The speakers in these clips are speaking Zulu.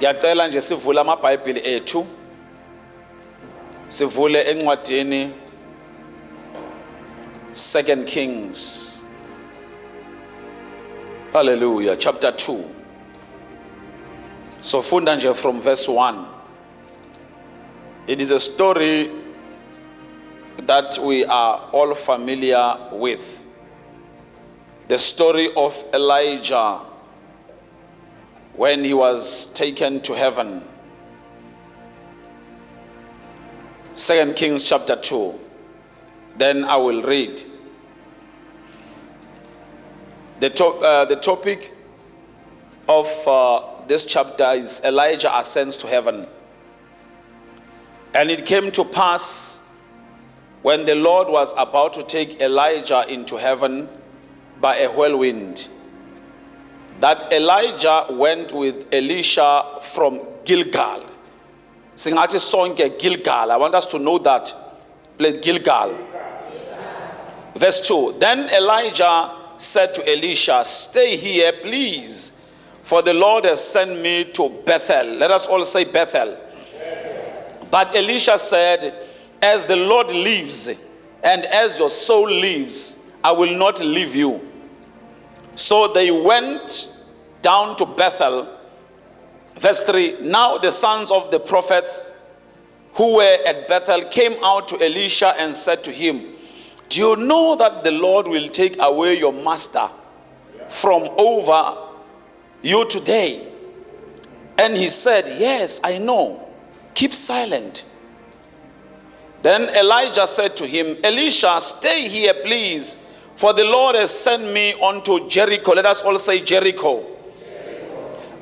Ngiyacela nje sivule amabhayibheli ethu. Sivule encwadini 2 Kings. Hallelujah, chapter 2. So funda nje from verse 1. It is a story that we are all familiar with. The story of Elijah when he was taken to heaven. 2 Kings chapter 2. Then I will read. The topic of this chapter is Elijah ascends to heaven. And it came to pass when the Lord was about to take Elijah into heaven by a whirlwind, that Elijah went with Elisha from Gilgal. Singathi sonke Gilgal. I want us to know that. Please, Gilgal. Verse 2. Then Elijah said to Elisha, "Stay here, please, for the Lord has sent me to Bethel." Let us all say Bethel. But Elisha said, "As the Lord lives, and as your soul lives, I will not leave you." So they went down to Bethel. Verse 3. Now the sons of the prophets who were at Bethel came out to Elisha and said to him, "Do you know that the Lord will take away your master from over you today?" And he said, "Yes, I know. Keep silent." Then Elijah said to him, "Elisha, stay here, please, for the Lord has sent me unto Jericho." Let us all say Jericho.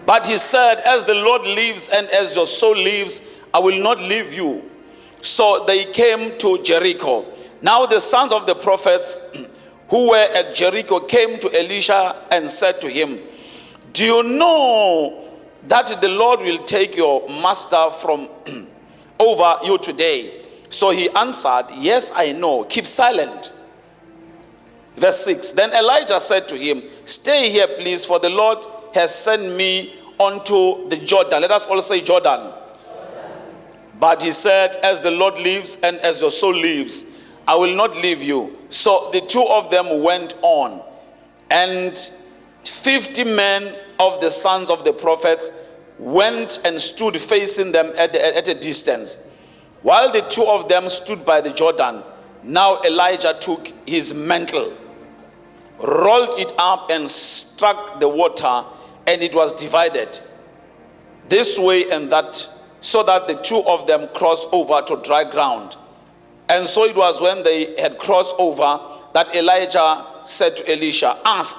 But he said, "As the Lord lives and as your soul lives, I will not leave you." So they came to Jericho. Now the sons of the prophets who were at Jericho came to Elisha and said to him, "Do you know that the Lord will take your master from over you today?" So he answered, "Yes, I know. Keep silent." Verse 6. Then Elijah said to him, "Stay here, please, for the Lord has sent me unto the Jordan." Let us all say Jordan. But he said, "As the Lord lives and as your soul lives, I will not leave you." So the two of them went on, and 50 men of the sons of the prophets went and stood facing them at a distance, while the two of them stood by the Jordan. Now Elijah took his mantle, rolled it up, and struck the water, and it was divided this way and that, so that the two of them crossed over to dry ground. And so it was when they had crossed over that Elijah said to Elisha, "Ask,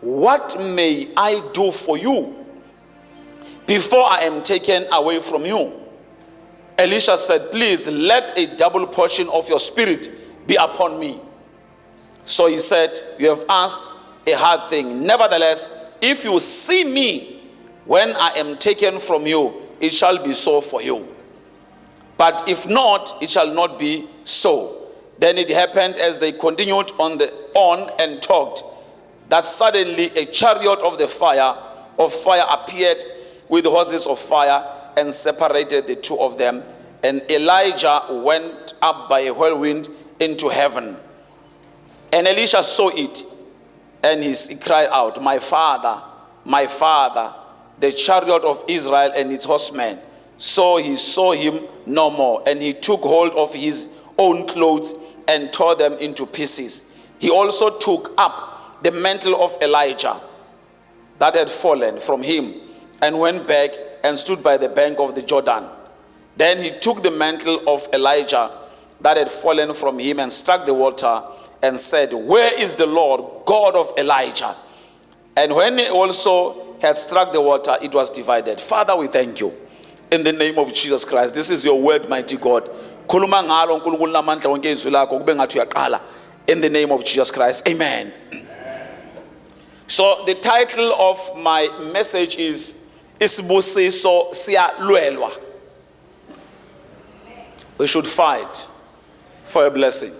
what may I do for you before I am taken away from you?" Elisha said, "Please let a double portion of your spirit be upon me." So he said, "You have asked a hard thing. Nevertheless, if you see me when I am taken from you, it shall be so for you. But if not, it shall not be so." Then it happened as they continued on and talked, that suddenly a chariot of fire appeared with horses of fire and separated the two of them. And Elijah went up by a whirlwind into heaven. And Elisha saw it, and he cried out, my father, the chariot of Israel and its horsemen." So he saw him no more, and he took hold of his own clothes and tore them into pieces. He also took up the mantle of Elijah that had fallen from him and went back and stood by the bank of the Jordan. Then he took the mantle of Elijah that had fallen from him and struck the water and said, "Where is the Lord God of Elijah?" And when he also had struck the water, it was divided. Father, we thank you in the name of Jesus Christ. This is your word, mighty God. Khuluma ngalo uNkulunkulu lamandla wonke izwi lakho kube ngathi uyaqala in the name of Jesus Christ. Amen. So the title of my message is Isibusiso Siyalwelwa. We should fight for a blessing.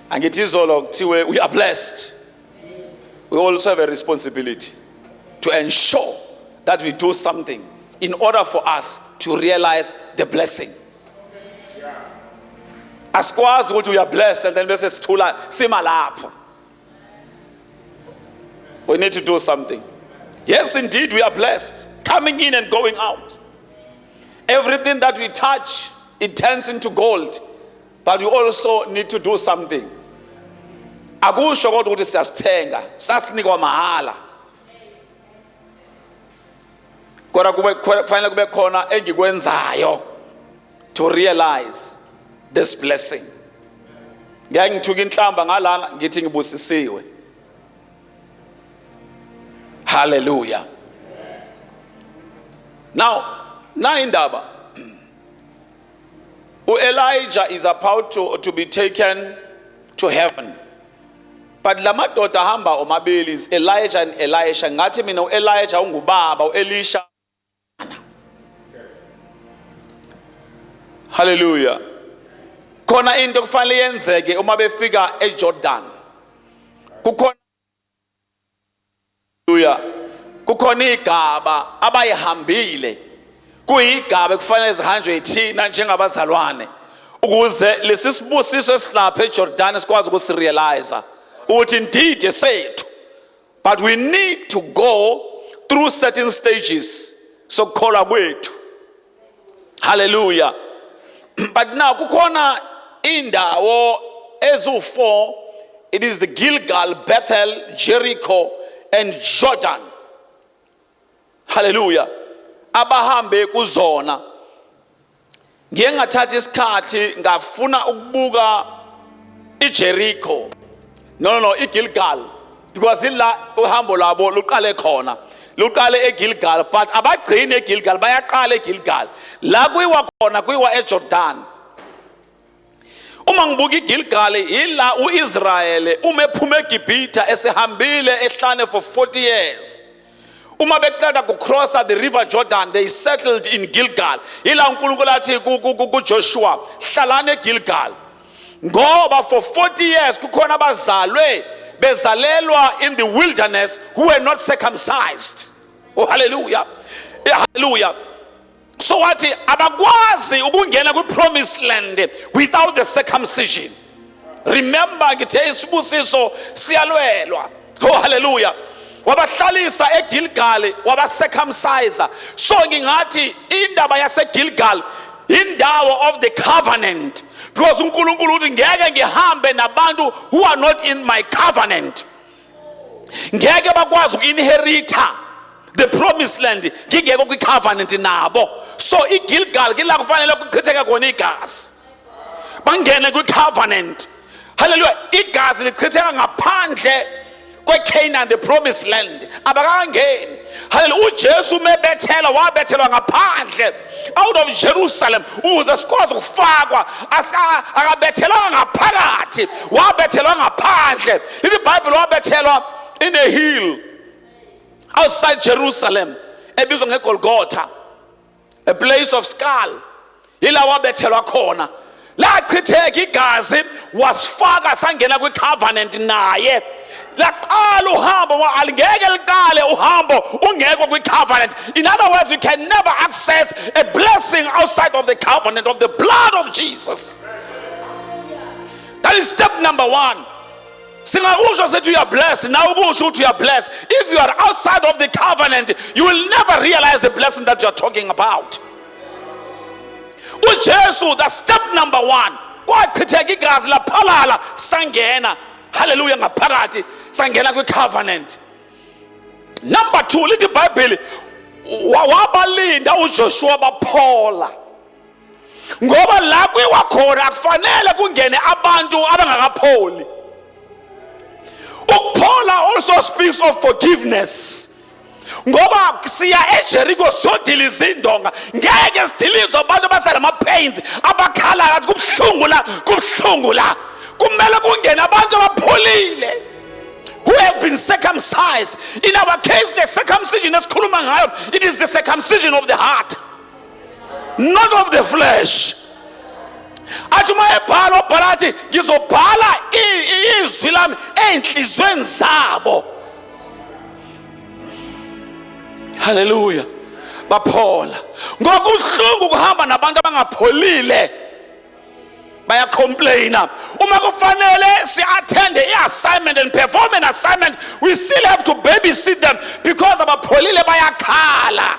And it is all we are blessed. We also have a responsibility to ensure that we do something in order for us to realize the blessing. Asikwazi ukuthi we are blessed and then bese sithula sima lapho. We need to do something. Yes, indeed, we are blessed, coming in and going out. Everything that we touch, it turns into gold. But we also need to do something. Akusho kodwa ukuthi siyasithenga, sasinikwa mahala. Kodwa kufanele kube khona engikwenzayo to realize this blessing. Ngeke ngithuke inhlamba ngalana ngithi ngibusisiwe. Hallelujah. Now indaba. Elijah is about to be taken to heaven. But lamadoda hamba omabili is Elijah and Elisha. Ngathi mina uElijah ungubaba, uElisha. Hallelujah. Khona into kufanele yenzeke uma befika eJordan. Kukhona igaba abayihambile. Kuyigaba ekufanele zihanjwe thina njengabazalwane ukuze lesisibusiso esilapha eJordan sikwazi ukusirealize ukuthi indeed esethu. But we need to go through certain stages sokukholwa kwethu. Hallelujah. But now kukhona indawo ezu4. It is the Gilgal, Bethel, Jericho and Jordan. Hallelujah. Abahambe kuzona. Ngiye ngathatha isikhathi ngafuna ukubuka iJericho. No, iGilgal, because ila uhambo labo luqale khona. Luqale eGilgal, but abagcine eGilgal bayaqala eGilgal. La kuyiwa khona kuyiwa eJordan. Uma ngibuka iGilgal ila uIsrael umephuma eGibhithe esehambile ehlane for 40 years. Uma beqeda kucrossa the river Jordan, they settled in Gilgal. Ila uNkulunkulu athi kuJoshua, hlalane eGilgal. Ngoba for 40 years kukhona abazalwe bezalelwa in the wilderness who were not circumcised. Oh, hallelujah. Hallelujah. So wathi abakwazi ukungena kwi-promised land without the circumcision. Remember ngithe isibusiso siyalwelwa. Oh, hallelujah. Wabahlalisa eGilgal wabacircumcise. So ngingathi indaba yaseGilgal indawo of the covenant, because uNkulunkulu uthi ngeke ngihambe nabantu who are not in my covenant. Ngeke bakwazi ukinherita the promised land ngingeke kwi-covenant nabo. So iGilgal kila kufanele kuchitheke khona igazi bangene kwi-covenant. Hallelujah. Igazi lichitheka ngaphandle kweCanaan, the promised land. Abakangeni. Hallelujah. uJesu mebethelwa wabethelwa ngaphandle out of Jerusalem ukuze sikwazi ukufakwa. Akabethelwa ngaphakathi, wabethelwa ngaphandle. IBhayibheli wabethelwa in a hill outside Jerusalem ebizwa ngeGolgotha, a place of skull. Ila wabethelwa khona. La chitheka igazi wasifaka sangena kwi-covenant naye. Laqala uhambo alingeke liqale uhambo ungekho kwi-covenant. In other words, you can never access a blessing outside of the covenant of the blood of Jesus. That is step number 1. Singakusho sithi you are blessed. Now ukusho ukuthi you are blessed. If you are outside of the covenant, you will never realize the blessing that you are talking about. uJesu, that's step number 1. Kwachitheka igazi laphalala sangena. Hallelujah. Ngaphakathi sangena kwi-covenant. Number 2, lithi iBhayibheli wabalinda uJoshua baphola. Ngoba la kuyiwa khona akufanele kungene abantu abangakapholi. Ukuphola also speaks of forgiveness. Ngoba siya eJericho sodiliza indonga, ngeke sidilizwe abantu basalama pains abakhala ngathi kubhlungu la. Kumele kungene abantu abapholile who have been circumcised. In our case, the circumcision esikhuluma ngayo, it is the circumcision of the heart, not of the flesh. Athi mayebhala ubhala athi ngizobhala izwi lami enhlizweni zabo. Hallelujah. baphola. Ngoba kubuhlungu kuhamba nabantu abangapholile. Baya complainer. Uma kufanele si attend the assignment and perform an assignment, we still have to babysit them because abapholile bayakhala.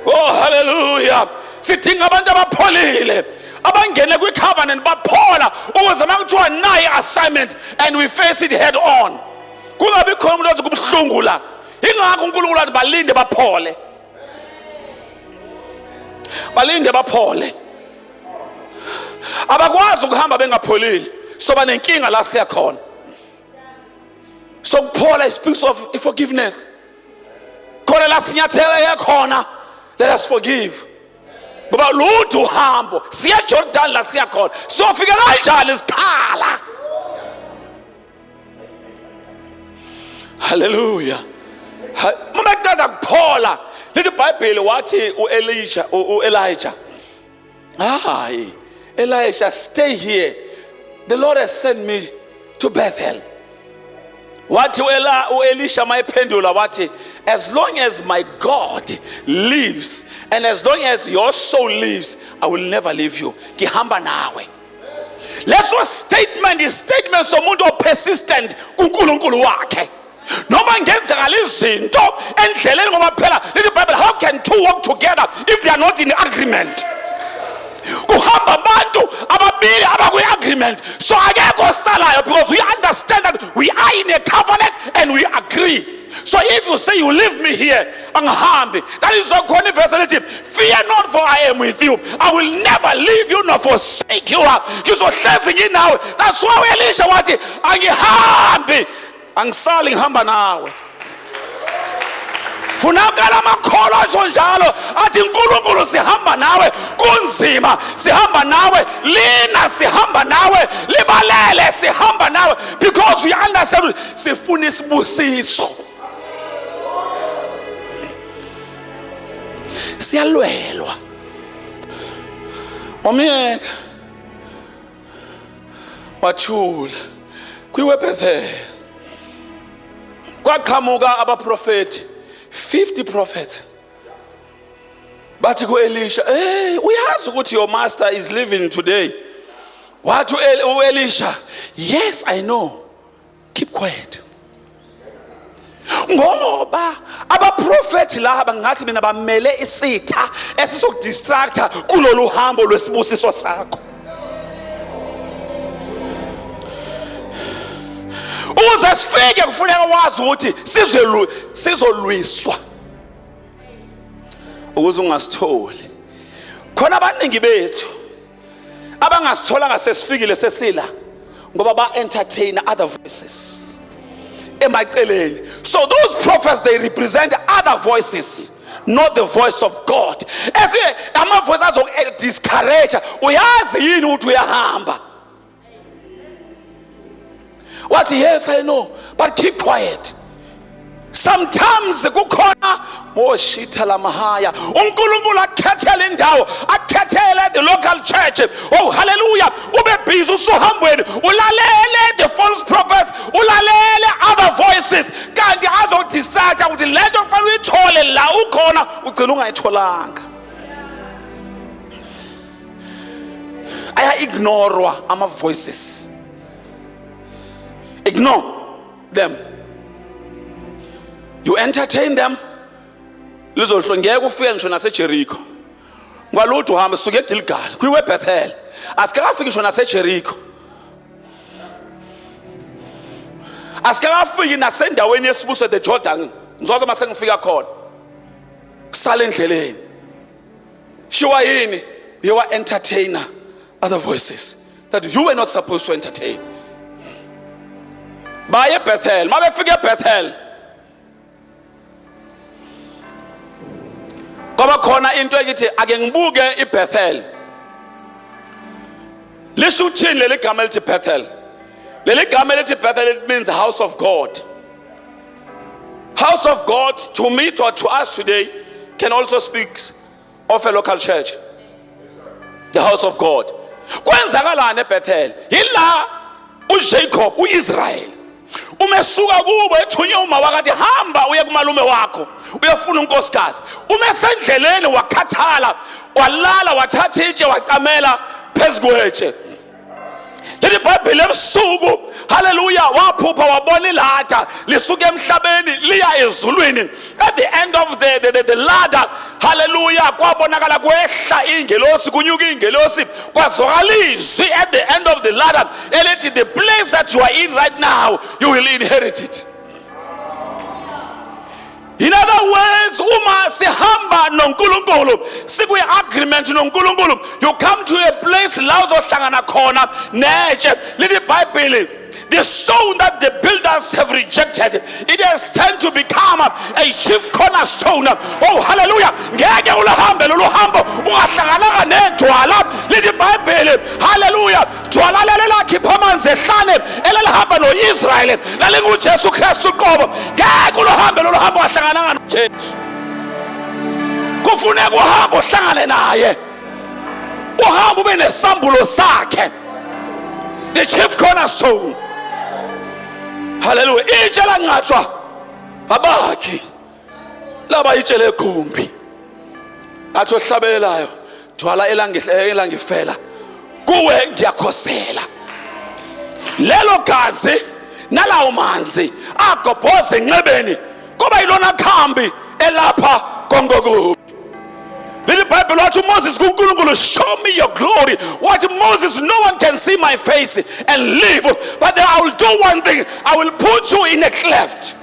Oh hallelujah. Sidinga abantu abapholile abangene kwi covenant baphola ukuze makuthiwa nayi assignment and we face it head on. Kungabi khona umuntu othi kubuhlungu la. Ingakho uNkulunkulu athi balinde baphole. Balinde baphole. Abakwazi ukuhamba bengapholile. So banenkinga la siya khona. So Paul speaks of forgiveness. Khona la sinyathela yakhona, let us forgive. Ngoba lutho uhambo siya Jordan la siya khona. So fika kanjani isikhala. Hallelujah. Uma kuqala kuphola lithi iBhayibheli wathi uElijah hayi Elisha, stay here. The Lord has sent me to Bethel. Wathi uElisha mayephendula wathi, as long as my God lives and as long as your soul lives, I will never leave you. Ngihamba nawe. Leso statement is statement somuntu persistent kuNkulunkulu wakhe. Noma ngenzekala izinto endleleni ngoba phela lithi iBhayibheli, how can two walk together if they are not in agreement? Kuhamba abantu ababili abakwi agreement. So akekho osalayo because we understand that we are in a covenant and we agree. So if you say you leave me here, angihambi. That is so khona verse elithi, fear not for I am with you. I will never leave you nor forsake you. Ngizohlezi nginawe. That's why Elisha wathi angihambi. Angisali ngihamba nawe. Funakala amakholo asho njalo athi uNkulunkulu sihamba nawe kunzima sihamba nawe lina sihamba nawe libalele sihamba nawe because we understand sifuna isibusiso siyalwelwa omiyeka wathula kwiWebethel kwaqhamuka abaprofeti 50 prophets. Bathi ku-Elisha, hey, uyazi ukuthi your master is living today. Wathi u-Elisha, yes, I know. Keep quiet. Ngoba abaprofeti laba ngathi mina bamele isitha esizokudistracta kulolu hambo lwesibusiso sakho. Uze sifike kufuneka wazi ukuthi sizolwiswa ukuze ungasitholi. Khona abaningi bethu abangasithola ngasesifikile sesila ngoba ba entertain other voices emaceleni. So those prophets, they represent other voices, not the voice of God. As ama voice azo discourage, uyazi yini ukuthi uyahamba. What? Yes, I know, but keep quiet. Sometimes kukhona moshita la mahaya uNkulunkulu akhethela indawo akhethele the local church. Oh hallelujah. Ube busy usuhambweni ulalele the false prophets, ulalele other voices kanti azo distract ukuthi lento kufanele uyithole la ukhona ugcina ungayitholanga. Aya ignorwa ama voices. Ignore them. You entertain them. Lizohlwa ngeke ufike ngisho naseJericho. Ngwalutho uhamba suke eGilgal kwiWebethel. Asikafiki ngisho naseJericho. Asikafiki nasendaweni yesibuso the Jordan. Ngizoza mase ngifika khona. Sala endleleni. Shiwa yini? You are entertainer other voices that you were not supposed to entertain. Baye Bethel, mabe fike Bethel. Ngoba khona into ekithi ake ngibuke iBethel. Lisho uthini leli gama elithi Bethel? Leli gama elithi Bethel, it means house of God. House of God to me or to us today can also speak of a local church. The house of God. Kwenzakalana eBethel? Yila uJacob uIsrael umesuka kubo ethunywe uma wakathi hamba uye kuma umalume wakho uyafuna unkosikazi, uma esendleleni wakhathala walala wathatha itshe waqamela phezu kwetshe. Leli Bhayibheli ebusuku hallelujah waphupha wabona iladder lisuka emhlabeni liya ezulwini. At the end of the ladder hallelujah kwabonakala kwehla ingelosi kunyuka ingelosi kwazwakala izwi at the end of the ladder elithi the place that you are in right now you will inherit it. In other words, uma sihamba noNkulunkulu sikuyi agreement noNkulunkulu, you come to a place la uzohlangana khona netshe. Leli Bhayibheli, the stone that the builders have rejected, it has turned to become a chief cornerstone. Oh hallelujah, ngeke uluhambe lolu hambo ungahlangananga nedwala. Leli Bhayibheli hallelujah, dwala lela khipha amanzi ehlane elihamba noIsrael lalinguJesu Kristu qobo. Ngeke uluhambe lolu hambo ungahlangananga noJesu. Kufuneka uhambe uhlangane naye, uhambe ube nesambulo sakhe, the chief cornerstone. Hallelujah. Itshe lanqatshwa abakhi laba itshe legumbi athi ohlabelelayo dwala elangifela kuwe ngiyakhosela. Lelo gazi nalawo manzi agobhoza enxebeni kuba ilona khambi elapha kongoku. Leli Bible wathi Moses kuNkulunkulu, show me your glory. What Moses, no one can see my face and live, but then I will do one thing, I will put you in a cleft.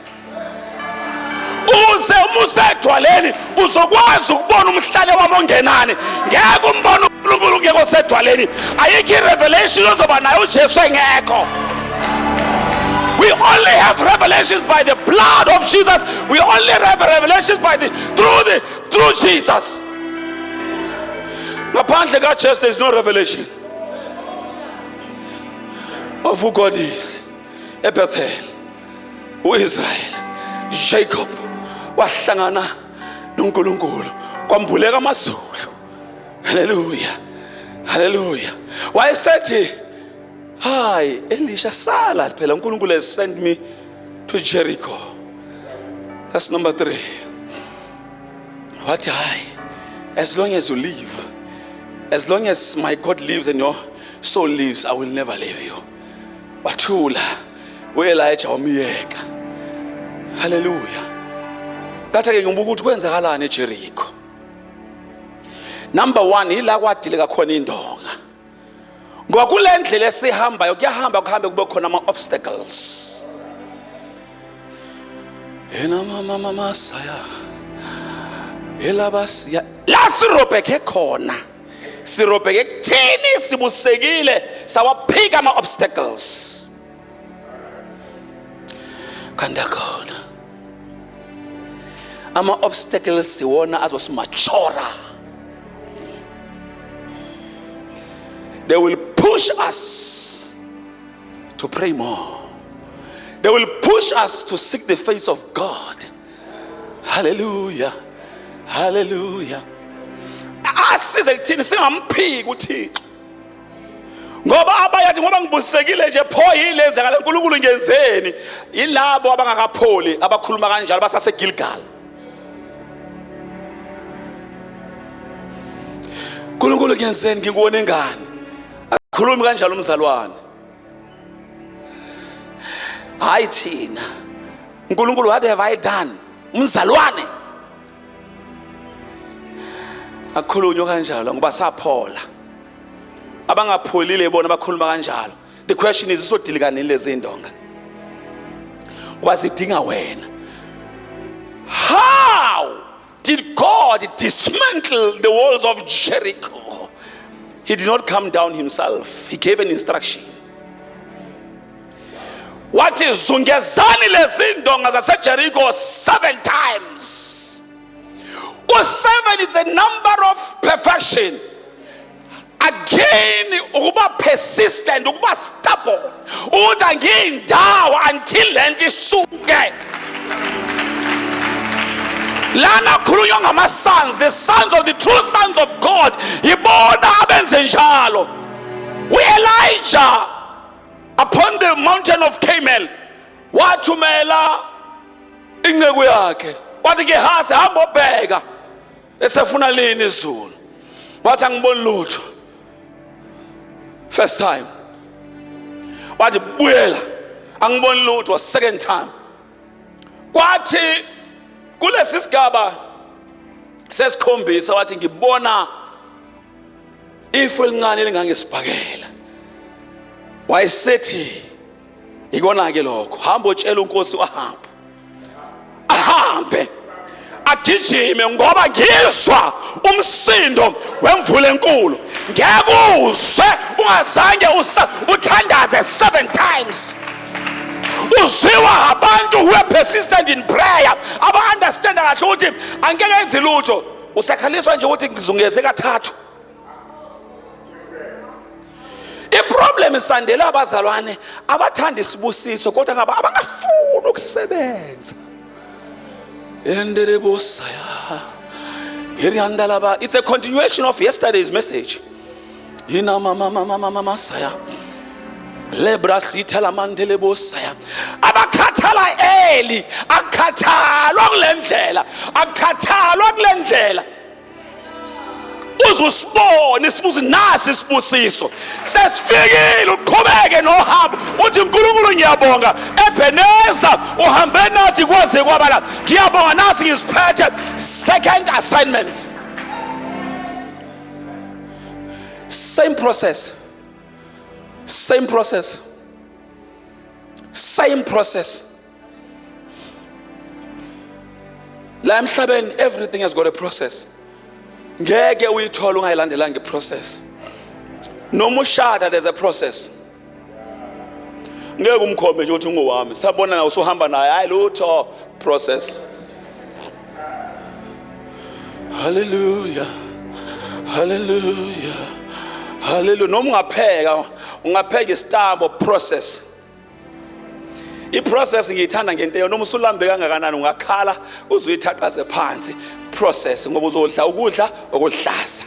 Uze umusedwaleni uzokwazi ukubona umhlane wami ongenani. Ngeke umbone uNkulunkulu ngeke osedwaleni. Ayikho irevelation ozoba nayo uJesu engekho. We only have revelations by the blood of Jesus. We only have revelations by through Jesus. Ngaphandle kaJesu there is no revelation of who God is. eBethel uIsrael Jacob wahlangana noNkulunkulu kwambuleka amazulu. Hallelujah, hallelujah. Wayesethi hayi Elisha sala phela uNkulunkulu has sent me to Jericho. That's number 3. Wathi hayi, as long as you live, as long as my God lives and your soul lives, I will never leave you. Wathula uElijah wamiyeka. Hallelujah. Kathi-ke ngibuka ukuthi kwenzakalani eJericho. Number 1 ila kwadileka khona indonga. Ngoba kule ndlela esihambayo kuyahambe kube khona ama obstacles. Ena mama saya. Elabasiya la sirobheke khona. Sirobheke kuthini sibusekile sawaphika ama obstacles. Kanda khona. Ama obstacles siwona azosimachora. They will push us to pray more. They will push us to seek the face of God. Hallelujah. Hallelujah. Asize kuthini singamphiki uThixo. Ngoba abayathi ngoba ngibusekile nje pho yilenze ngale uNkulunkulu ngenzeni, yilabo abangakapholi abakhuluma kanjalo basase Gilgal. uNkulunkulu ngenzeni ngikuone ngani? Akhulumi kanjalo umzalwane. Hayi thina. uNkulunkulu, what have I done? Umzalwane. Akhulunywa kanjalo ngoba saphola. Abangapholile bona bakhuluma kanjalo. The question is isodilikane lezi indonga. Kwazidinga wena. How did God dismantle the walls of Jericho? He did not come down himself. He gave an instruction. What is zungezani lezi indonga zase Jericho 7 times? 7 is a number of perfection. Again, ukuba persistent, ukuba stubborn. Uta ngindawo until land isuke. Lana khulunywa ngama sons, the sons of the true sons of God. Yibona abenze njalo. Elijah upon the mountain of Carmel wathumela inceku yakhe yakhe. Wathi Gehazi hamba obheka. Esefuna lini izulu. Wathi angiboni lutho. First time. Wathi buyela. Angiboni lutho second time. Kwathi kulesi sigaba sesikhombisa wathi ngibona ifu elincane elingangesibhakela. Wayesethi ikona ke lokho hamba otshela uNkosi wahamba. Ahambe agijime ngoba ngizwa umsindo wemvula enkulu. Ngeke uzwe ungazange uthandaze 7 times. Uziwa abantu who are persistent in prayer. Aba understand kahle ukuthi angeke enze lutho. Usakhaliswa nje ukuthi ngizungeze kathathu. Iproblem isandela abazalwane abathanda isibusiso kodwa ngaba abangafuni ukusebenza. It's a continuation of yesterday's message. Yina mama saya. Lebra sita la mandele bosaya. Abakhathala Eli, akhathalwa kulendlela, akhathalwa kulendlela. Uzusibona isibusi nasi isibusiso. Sesifikile uqhubeke nohambo. Uthi uNkulunkulu ngiyabonga. Ebeneza uhambe nathi kwaze kwaba la. Ngiyabonga nasi ngisiphethe second assignment. Same process. Same process. Same process. La emhlabeni everything has got a process. Ngeke uyithola ungayilandelanga iprocess. Noma ushada there's a process. Ngeke umkhombe nje ukuthi ungowami. Sabona nawe usuhamba naye hayi lutho process. Hallelujah. Hallelujah. Hallelujah. Noma ungapheka isitambo process. I-process ngiyithanda ngento noma usulambe kangakanani ungakhala uzuyithaqaze phansi process ngoba uzodla ukudla okuhlaza.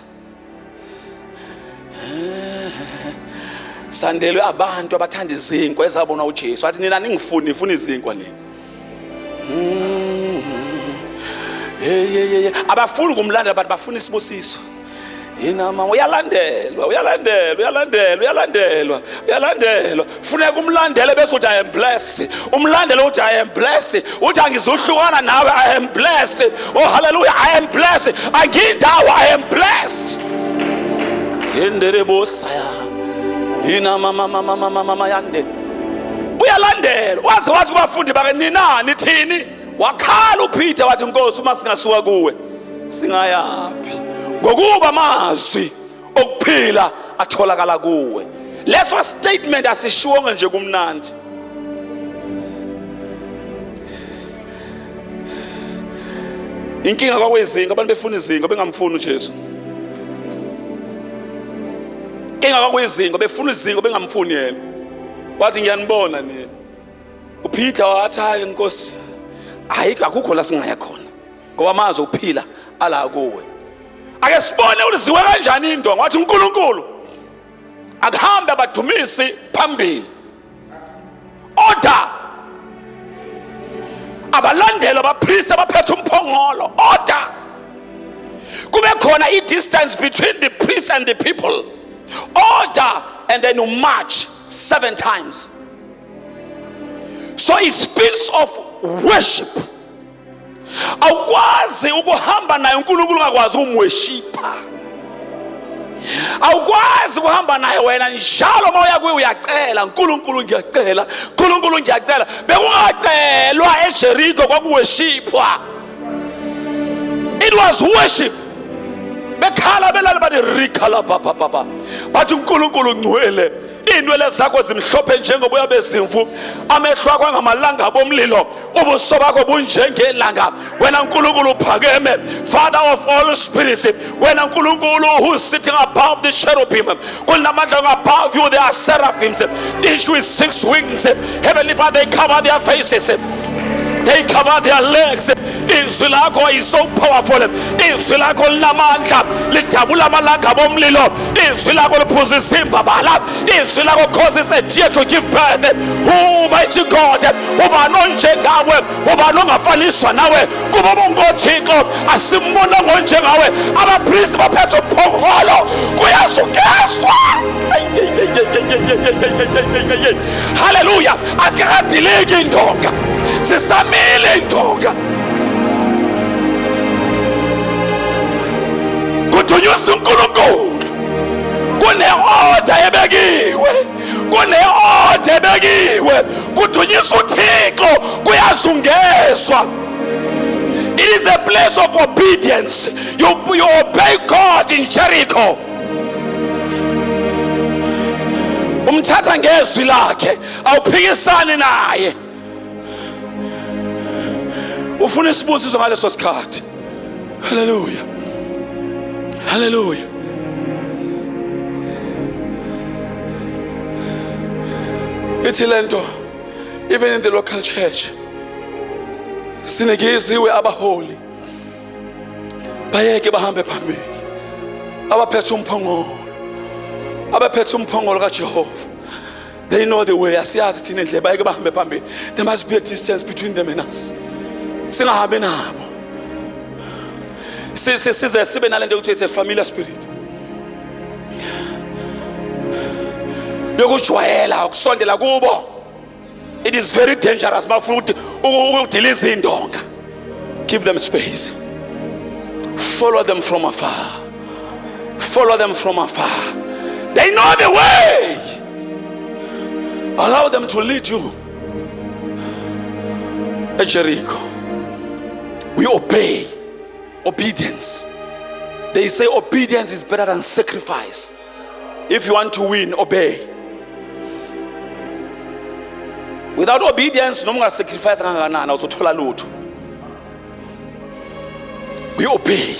Sandelwe abantu abathanda izinkwa ezabona uJesu athi nina ningifuni izinkwa nini. Abafuni kumlandela abantu bafuna isibusiso. Inama uyalandelwa. Funeka umlandele bese uthi I am blessed. Umlandele uthi I am blessed. Uthi angizuhlukana nawe I am blessed. Oh hallelujah I am blessed. Angindawo I am blessed. Yenderebosaya. Inama mama yande. Uyalandelwa. Wazi wathi kubafundi bake ninani thini? Wakhala uPeter wathi Nkosi uma singasuka kuwe singayaphi. Ngokuba amazwi okuphila atholakala kuwe. Leso statement asishuwonge nje kumnandi. Inkinga kwakwezinga abantu befuna izinga bengamfuni uJesu. Inkinga kwakwezinga befuna izinga bengamfuni yena. Wathi ngiyanibona nini. uPeter wathi hayi Nkosi ayikho akukho la singaya khona. Ngoba amazwi okuphila ala kuwe. Ake sibone uliziwe kanjani indonga wathi uNkulunkulu akuhambe abadumisi phambili. Order. Abalandela abapriest abaphethe umphongolo. Order. Kube khona I-distance between the priest and the people. Order, and then you march 7 times. So it speaks of worship. Awukwazi ukuhamba naye uNkulunkulu ungakwazi umworshipha. Awukwazi ukuhamba naye wena njalo moya kuye uyacela uNkulunkulu ngiyacela uNkulunkulu ngiyacela bekungacelwa eJericho kwakuworshipwa. It was worship. Bekhala belala bathi rikhala papa bathi uNkulunkulu ngcwele indwele zakho zimhlophe njengoboya bezimvu amehlo akho ngamalanga abomlilo ubuso bakho bunjengelanga wena uNkulunkulu uphakeme Father of all spirits wena uNkulunkulu who is sitting above the cherubim kulamandla above you there are seraphims each with 6 wings. Heavenly Father, they cover their faces, they cover their legs, izwi lakho is so powerful, izwi lakho linamandla lidabula amalanga bomlilo, izwi lakho liphuzisa imbabala, izwi lakho causes a deer to give birth. Almighty God, ubani onjengawe, ubani ongafaniswa nawe kuba bongothixo, asimbona ngonjengawe. Abapriest baphethe umphongolo kuyasukiswa. Hallelujah. Asikadiliki indonga, sisamile indonga, kudunyiswa uNkulunkulu. Kune-order ebekiwe, kune-order ebekiwe, kudunyiswa uThixo, kuyazungezwa. It is a place of obedience. You obey God in Jericho. Umthatha ngezwi lakhe, awuphikisani naye. Ufuna isibusiso ngaleso sikhathi. Hallelujah. Hallelujah. Ithi lento, even in the local church, sinekiziwe abaholi bayeke bahambe phambili, abaphethe umphongolo, abaphethe umphongolo kaJehova. They know the way. Asiyazi thina indlela, bayeke bahambe phambili. There must be a distance between them and us. Singahambe nabo, size sibe nalento ukuthi it's a familiar spirit yokujwayela ukusondela kubo. It is very dangerous. Mafuna ukudiliza indonga. Give them space. Follow them from afar. Follow them from afar. They know the way. Allow them to lead you. At Jericho, we obey. Obedience. They say obedience is better than sacrifice. If you want to win, obey. Without obedience, no more sacrifice. We obey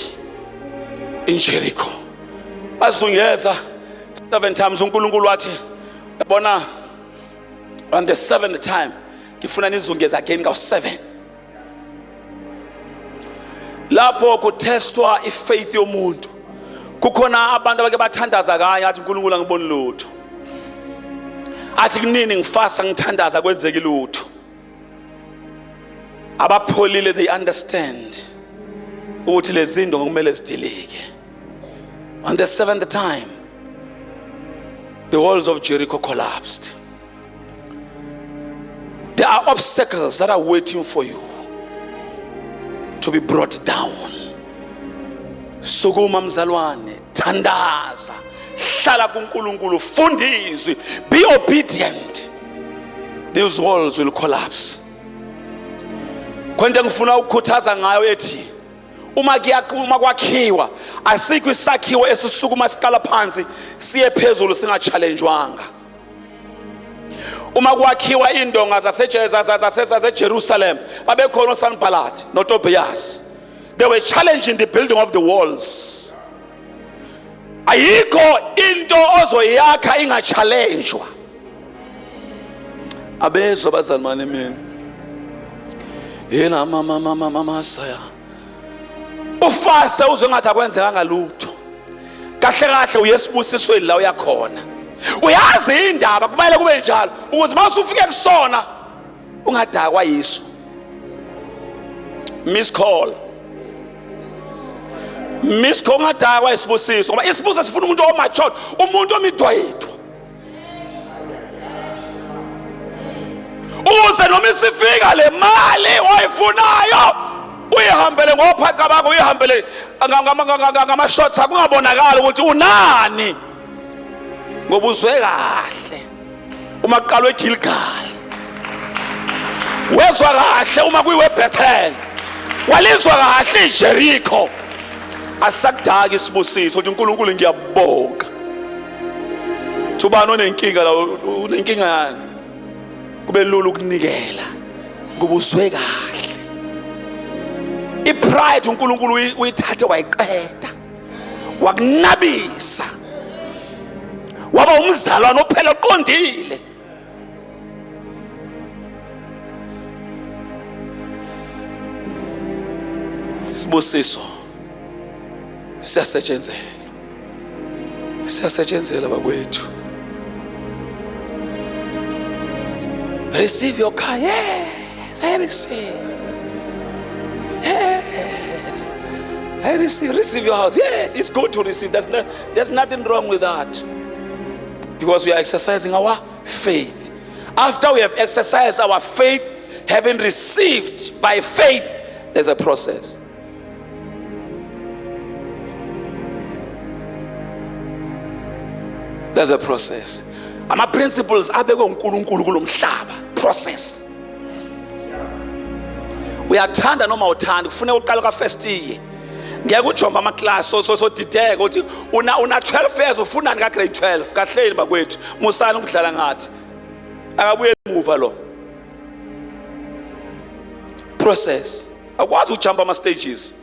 in Jericho. Bazungeza 7 times uNkulunkulu wathi, yabona, on the 7th time ngifuna nizungeza again ka7. Lapho kutestwa ifaith yomuntu. Kukhona abantu abake bathandaza kanye athi uNkulunkulu angiboni lutho. Athi kunini ngifasa ngithandaza kwenzeki lutho. Abapholile, they understand ukuthi lezindo kumele zidilike. On the 7th time, the walls of Jericho collapsed. There are obstacles that are waiting for you to be brought down. Sukuma mzalwane, thandaza, hlala kuNkulunkulu, fundizwe, be obedient. These walls will collapse. Kwente ngifuna ukukhuthaza ngayo ethi uma kwakhiwa asikho isakhiwo esisukuma siqala phansi siye phezulu singa-challengewanga. Uma kwakhiwa indonga zaseJerusalem babekhona uSanballat noTobias. They were challenging the building of the walls. Ayikho into ozoyakha inga-challengewa. Abezwa bazalwane mina, yena mama saya ufase uzongathi akwenzekanga lutho. Kahle kahle uyesibusisweni la uyakhona. Uyazi indaba kumele kube njalo ukuze mase ufike kusona ungadakwa yiso. Miss call ngadakwa isibusiso ngoba isibusiso sifuna umuntu omachot, umuntu omidwayidwa. Uze noma isifika le mali oyifunayo uyihambele ngophaka bakho, uyihambele ngama-shots akungabonakala ukuthi unani, ngoba uzwe kahle uma kuqalwe eGilgal, wezwa kahle uma kuyiweBethel, walizwa kahle iJericho. Asakudaki isibusiso ukuthi uNkulunkulu ngiyabonga. Thubani onenkinga la, unenkinga yani, kube lula ukunikela ngoba uzwe kahle. Ipride uNkulunkulu uyithathe wayiqeda, wakunabisa, waba umzalwane ophela oqondile. Sibusiso siyasetshenzela bakwethu. Receive your car. Yes, I receive. Yes, I receive. Receive your house. Yes, it's good to receive. There's nothing wrong with that, because we are exercising our faith. After we have exercised our faith, having received by faith, there's a process. There's a process. Ama principles abekwe uNkulunkulu kulomhlaba. Process. Uyathanda noma uthanda kufuneka uqala ka first year. Ngeke ujomba ama class so dideka ukuthi una 12 years ufunani ka grade 12 kahleli bakwethu. Musana ukudlala ngathi. Akabuye emuva lo. Process. Akwazi ujumpa ama stages.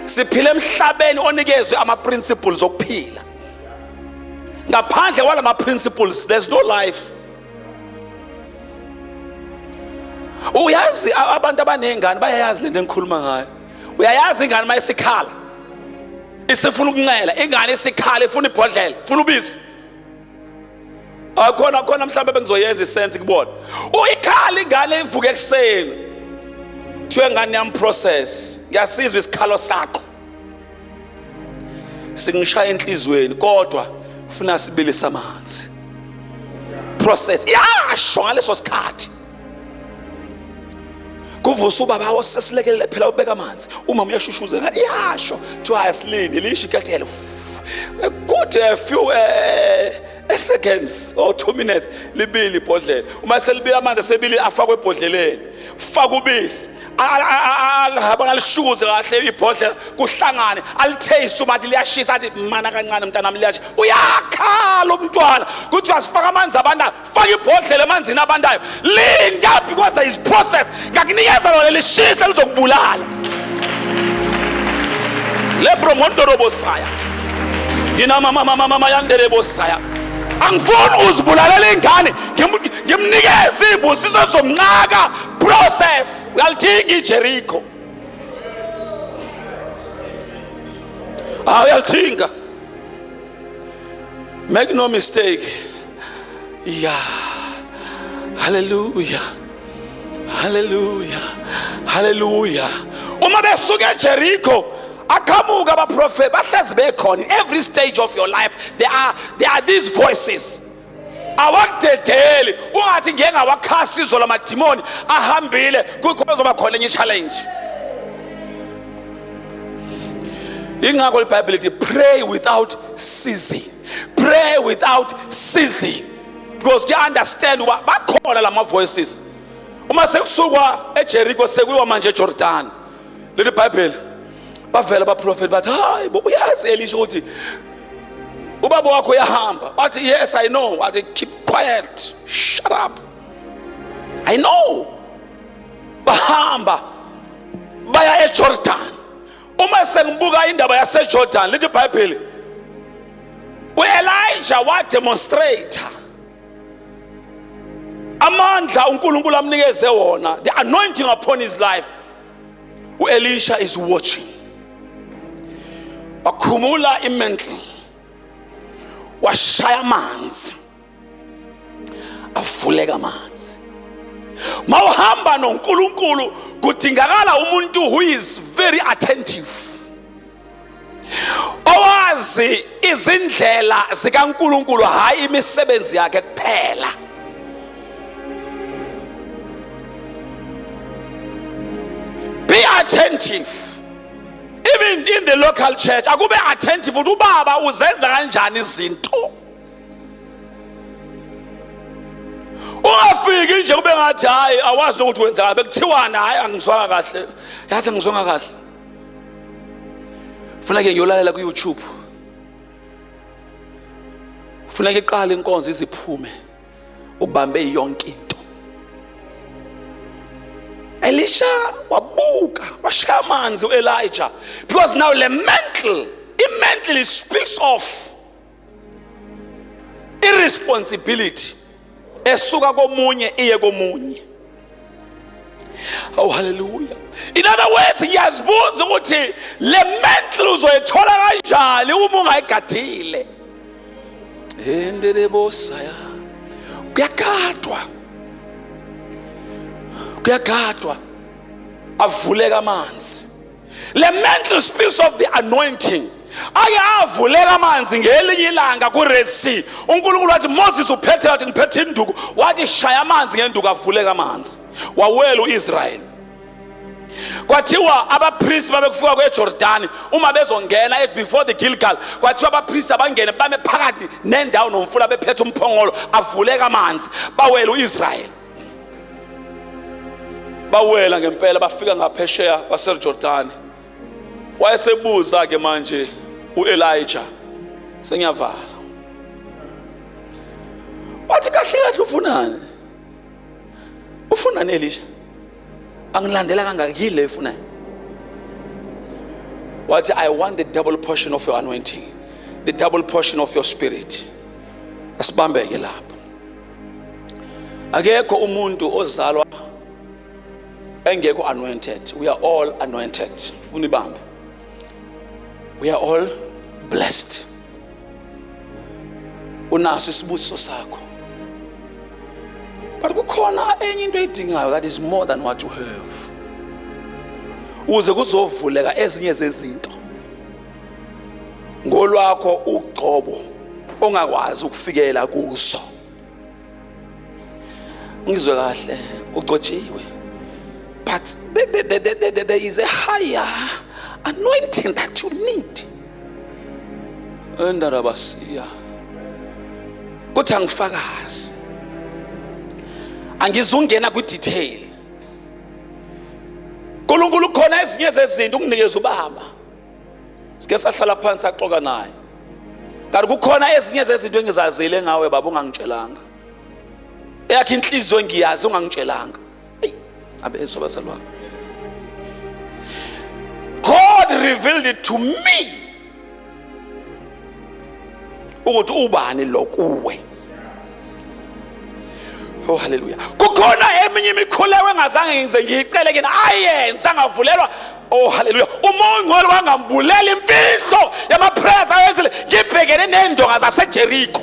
Siphile emhlabeni onikezwe ama principles okuphila. Ngaphandle kwalama principles there's no life. Uyazi abantu abanengane bayayazi lento engikhuluma ngayo. Uyayazi ingane mayisikhala isifuna ukunqela, ingane isikhala ifuna ibhodlela, ifuna ubisi. Khona mhlawumbe bengizoyenza isense kubona. Uyikhala ingane ivuke ekseni. Thiwe ngane yam process. Ngiyasizwa isikhalo sakho. Singishaya enhlizweni kodwa ufuna sibili samanzi. Process. Yasho ngaleso sikhathi. Kuvusa ubaba osesilekelele phela ubeka amanzi. Uma uyashushuza ngathi yasho. Thiwa asilindi lisho ikhathele. Good a few seconds or 2 minutes libili ibhodlela. Uma selibili amanzi sebili afakwe ebhodleleni. Faka ubisi. Abangalishukuze kahle ibhodlela kuhlangane alitaste umathi liyashisa athi mana kancane mntana mliyashi uyakhala umntwana kuthi asifaka amanzi abandayo faka ibhodlela emanzini abandayo linda because there is process ngakunikeza lo lishisa lizokubulala lebro mondorobo saya yina mama yanderebo saya angifuni uzibulalela ingane ngimnikeze ibusiso zomnqaka process uyalithinga iJericho uyalithinga make no mistake yeah hallelujah hallelujah hallelujah uma besuka eJericho akamuka abaprofeti bahlezi bekhona in every stage of your life there are these voices awakudedeli ungathi ngeke ngawakhasa izo lamadimoni ahambile kuzoba khona enye challenge. Ingakho iBhayibheli lithi pray without ceasing, pray without ceasing, because you understand uba bakhona lama voices. Uma sekusukwa eJericho sekuyiwa manje eJordan lithi iBhayibheli bavela abaprofeti bathi hayi uyazi Elisha ukuthi ubaba wakho uyahamba wathi yes I know wathi keep quiet shut up I know bahamba baya eJordan. Uma sengibuka indaba yaseJordan lithi iBhayibheli uElijah wa demonstrate amandla uNkulunkulu amnikeze wona, the anointing upon his life. uElisha is watching. Wakhumula imantle washaya amanzi avuleka amanzi. Mawuhamba noNkulunkulu kudingakala umuntu who is very attentive, owazi izindlela zikaNkulunkulu hayi imisebenzi yakhe kuphela. Be attentive. Even in the local church akube attentive ukuthi ubaba uzenza kanjani izinto. Ungafiki nje kube ngathi hayi awazi ukuthi wenza bekuthiwana hayi angizwanga kahle yazi ngizwanga kahle. Kufanele ngiyolalela ku YouTube. Kufanele iqale inkonzo iziphume ubambe yonke into. Elisha wabuka washaya amanzi uElijah because now the mantle speaks of irresponsibility esuka komunye iye komunye. Oh, hallelujah. In other words, ngiyazibuza ukuthi le mantle uzoyithola kanjani uma ungayigadile. Endelebosaya. Kuyagadwa. Avuleka amanzi. Le mantle speaks of the anointing. Ayavuleka amanzi ngelinye ilanga ku Red Sea. uNkulunkulu wathi Moses uphethe wathi ngiphethe induku, wathi shaya amanzi ngenduku avuleka amanzi. Wawela uIsrael. Kwathiwa abapriest babekufika kweJordani uma bezongena before the Gilgal, kwathiwa abapriest abangene bame phakathi nendawo nomfula bephethe umphongolo, avuleka amanzi, bawela uIsrael. Bawela ngempela bafika ngaphesheya kwaseJordani. Wayesebuza ke manje uElijah, sengiyavala. Wathi kahle ufunani? Ufunani Elisha? Angilandela kangakile efunayo. Wathi I want the double portion of your anointing, the double portion of your spirit. Asibambeke lapho. Akekho umuntu ozalwa engekho anointed. We are all anointed. Funa ibambe. We are all blessed. Unaso isibusiso sakho. But kukhona enye into edingayo that is more than what you have. Uze kuzovuleka ezinye zezinto. Ngolwakho ugcobo ongakwazi ukufikela kuso. Ngizwe kahle ucotshiwe. But there is a higher anointing that you need. Endarabasiya. Kuthi angifakazi. Angizungena ku detail. uNkulunkulu khona ezinye zezinto ukunikeza ubaba. Sike sahlala phansi saxoka naye. Kanti kukhona ezinye zezinto engizazile ngawe baba ungangitshelanga. Eyakhe inhliziyo ngiyazi ungangitshelanga. Abezwe bazalwane. God revealed it to me. Ukuthi ubani lokuwe. Oh, hallelujah. Kukhona eminye imikhulezo engazange ngize ngicele kena ayenza ngavulelwa. Oh, hallelujah. Umoya wangambulela imfihlo yamaprayers ayenzile ngibhekene nendonga zaseJericho.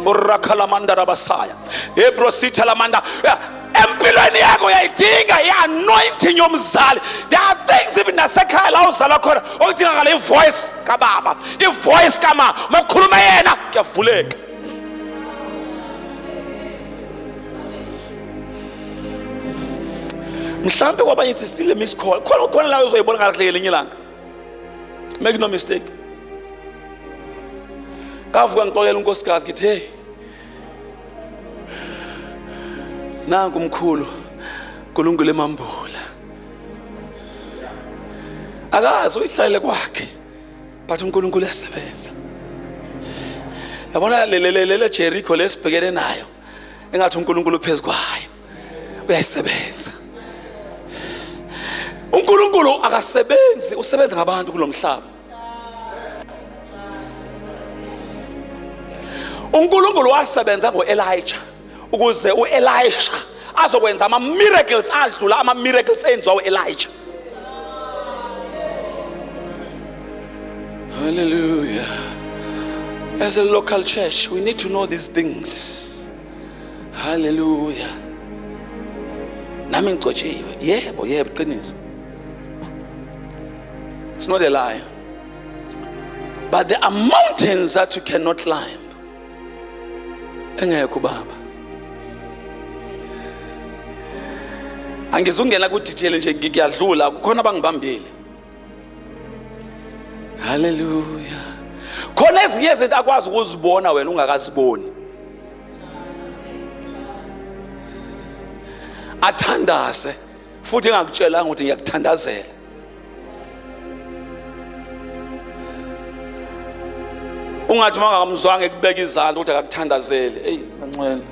Urakhalamanda rabasaya. Ebrositha lamanda. Empilweni yakho yayidinga i-anointing yomzali. There are things even nasekhaya la uzalwa khona okudingakala i-voice kababa, i-voice kama makhuluma yena kuyavuleka. Mhlambe kwabanye still a miss call. Khona la uzoyibona kahle ngelinye ilanga. Make no mistake. Kavuka ngixolela unkosikazi ngithi hey, nangu umkhulu uNkulunkulu emambula. Akazi uyihlalele kwakhe. But uNkulunkulu uyasebenza. Yabona le Jericho lesibhekene nayo. Engathi uNkulunkulu phezukwayo. Uyayisebenza. uNkulunkulu akasebenzi, usebenza ngabantu kulomhlaba. uNkulunkulu wasebenza ngoElijah ukuze uElisha azokwenza ama miracles adlula ama miracles enziwa uElijah. Hallelujah. As a local church, we need to know these things. Hallelujah. Nami ngcotshiwe. Yebo, qiniso. It's not a lie. But there are mountains that you cannot climb. Engekho baba. Angizungena ku detail nje ngiyadlula kukhona abangibambile. Hallelujah. Khona ezinye izinto akwazi ukuzibona wena ungakaziboni. Athandaze futhi engakutshelanga ukuthi ngiyakuthandazela. Ungathi mangakamzwange kubeka izandla ukuthi akakuthandazele. Hey, manxele.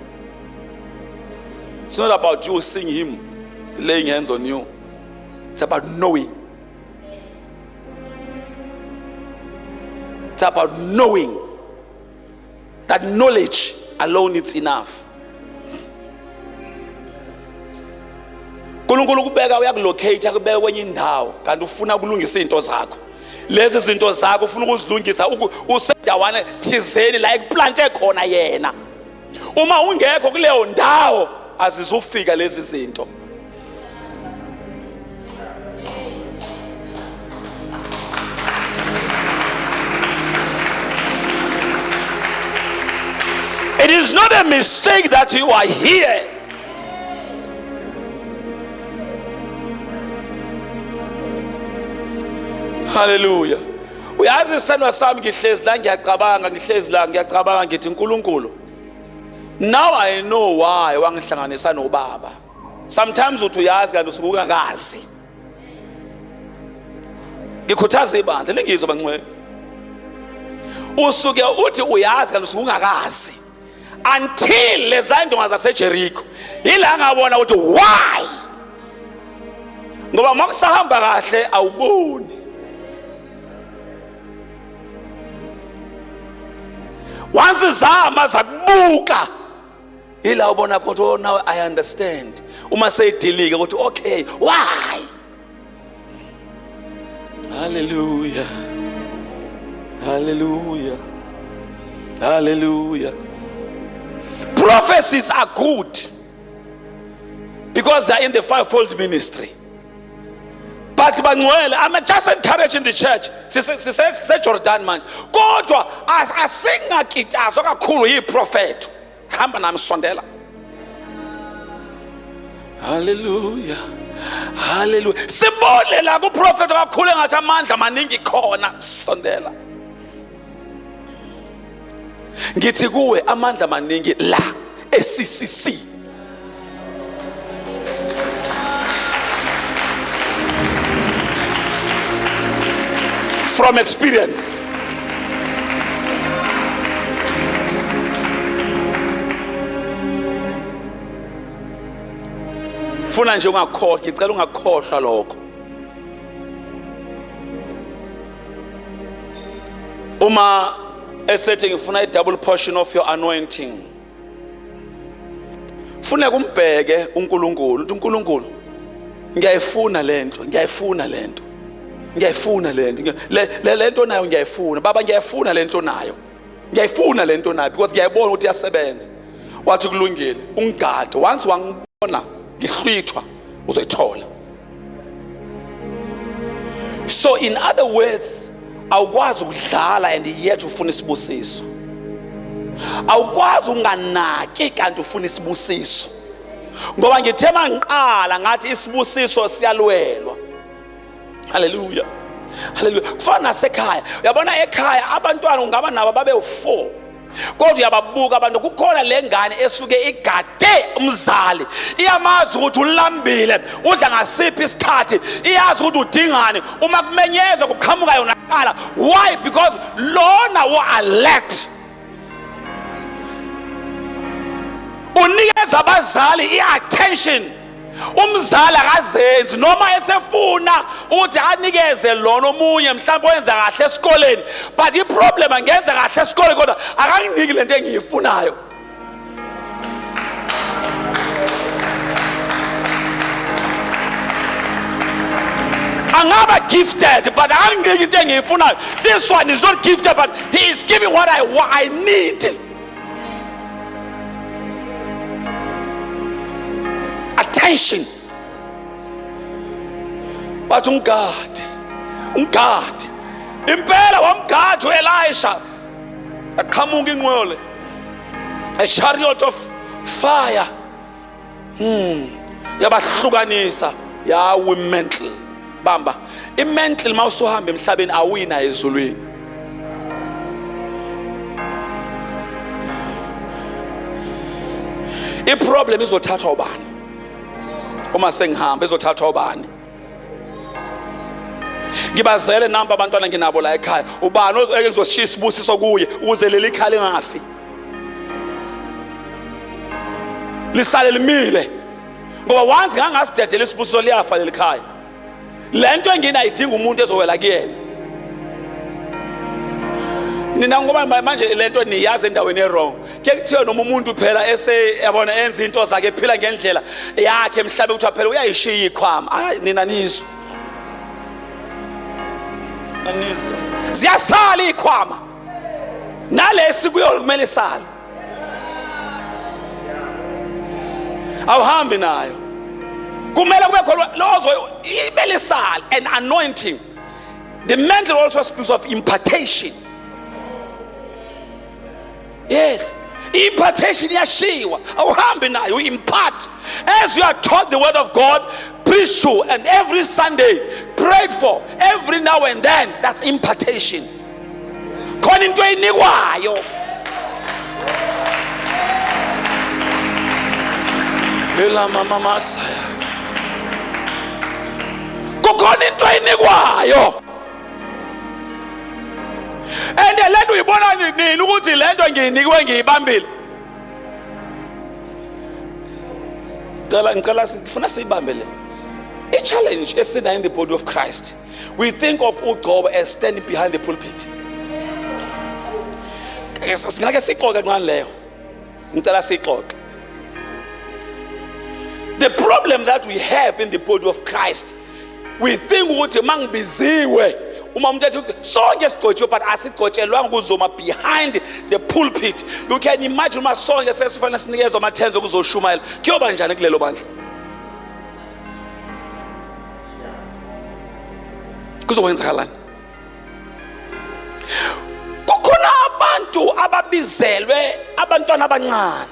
It's not about you seeing him laying hands on you. It's about knowing. It's about knowing. That knowledge alone is enough. uNkulunkulu ukubeka uyakulocate akubeka kwenye indawo kanti ufuna ukulungisa izinto zakho. Lezi zinto zakho ufuna ukuzilungisa usendawana thizeni la ekuplante khona yena. Uma ungekho kuleyo ndawo azizufika lezi zinto. It is not a mistake that you are here. Hallelujah. Uyazi isithandwa sami ngihlezi la ngiyacabanga ngihlezi la ngiyacabanga ngithi uNkulunkulu. Now I know why wangihlanganisa noBaba. Sometimes uthi uyazi kanti usuke ungakazi. Ngikhuthaza ibandla lingizwe bangcwele. Usuke uthi uyazi kanti usuke ungakazi. Until leza ndonga zaseJericho. Ila ngabona ukuthi why? Ngoba makusahamba kahle awuboni. Once izama zakubuka ila ubona ukuthi oh now I understand. Uma seyidilike ukuthi okay why? Hallelujah. Hallelujah. Hallelujah. Prophecies are good because they are in the fivefold ministry. But bangcwele, I'm just encouraging the church. Sise Jordan manje. Kodwa asingakitazwa kakhulu yiprofeto. Hamba nami sondela. Hallelujah. Hallelujah. Sibone la kuprofeto kakhulu engathi amandla maningi khona sondela. Ngithi kuwe amandla maningi la eCCC. From experience. Funa nje ungakhohlwa, ngicela ungakhohlwa lokho. Uma esethi ngifuna i-double portion of your anointing. Funa kumbheke uNkulunkulu, uthi uNkulunkulu ngiyayifuna lento, ngiyayifuna lento. Ngiyayifuna lento nayo ngiyayifuna. Baba ngiyayifuna lento nayo. Ngiyayifuna lento nayo because ngiyayibona ukuthi iyasebenza. Wathi kulungile, ungigade. Once wangibona ngihlwithwa uzoyithola. So in other words, awukwazi ukudlala and yet ufuna isibusiso. Awukwazi unganaki kanti ufuna isibusiso. Ngoba ngithema ngiqala ngathi isibusiso siyalwelwa. Hallelujah. Hallelujah. Kufana nasekhaya. Uyabona ekhaya abantwana ungaba nabo babe u4. Kodwa uyababuka abantu kukhona lengane esuke igade umzali. Iyamazi ukuthi ulambile, udla ngasiphi isikhathi, iyazi ukuthi udingani. Uma kumenyeza kuqhamuka yona qala. Why? Because lona wa alert. Unikeza abazali iattention. Umzali akazenzi noma esefuna ukuthi anikeze lona omunye mhlawumbe oyenza kahle esikoleni, but iproblem angenza kahle esikoleni kodwa akanginiki lento engiyifunayo. Angaba gifted but akanginiki into engiyifunayo. This one is not gifted but he is giving what I need. Attention. But ungade impela wamgade uElisha aqhamuka inqole a chariot of fire yabahlukanisa yawe mental bamba imental mawusuhamba emhlabeni awina ezulwini. Iproblem izothathwa ubani uma sengihamba izothathwa ubani? Ngibazele namba abantwana nginabo la ekhaya. Ubani ozoshiya isibusiso kuye ukuze leli khaya lingafi? Lisale limile. Ngoba once ngangasidedela isibusiso liyafa leli khaya. Lento engina idinga umuntu ezowela kuyena. nina ngoba manje lento niyazi endaweni wrong ke kuthiwe noma umuntu phela yabona enza into zakhe ephila ngendlela yakhe emhlabe ukuthi phela uyayishiya ikhwama. Hayi nina nizwe ziyasala ikhwama nalesi kuyo kumele sala awuhambi nayo kumele kube khona lozo ibele sala. An anointing, the mantle also speaks of impartation. Yes, impartation yashiwa awuhambi nayo impart as you are taught the word of God, preached to, and every Sunday prayed for, every now and then. That's impartation. Khona into enikwayo ela mama masaya kukhona into enikwayo. And lento uyibona nini ukuthi lento ngiyinikwe ngiyibambile? Ngicela sifuna siyibambe le. A challenge is in the body of Christ. We think of uGcobo as standing behind the pulpit. Singake sixoxe ngani leyo. Ngicela sixoxe. The problem that we have in the body of Christ, we think ukuthi mangibiziwe uma umuntu ethi sonke sigcotshiwe but asigcotshelwanga ukuzoma behind the pulpit. You can imagine uma sonke sesifana sinikezwe amathenzo ukuzoshumayela kuyoba njani kulelo bandla? Kuzokwenzakalani? Kukhona abantu ababizelwe abantwana abancane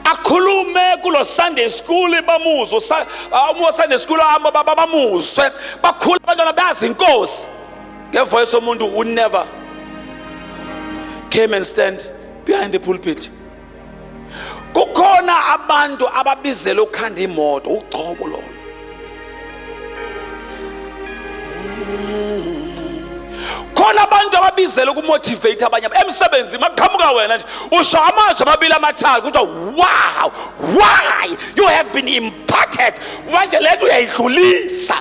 akhulume kulo Sunday school bamuzwe Sunday school bamuzwe bakhulu abantwana bazi inkosi ngevoice omuntu who never came and stand behind the pulpit. Kukhona abantu ababizela ukukhanda imoto uGcobo lo. Khona abantu ababizela ukumotivate abanye emsebenzini maqhamuka wena nje usho amazwi amabili amathathu ukuthi wow, why you have been imparted manje lento uyayidlulisa.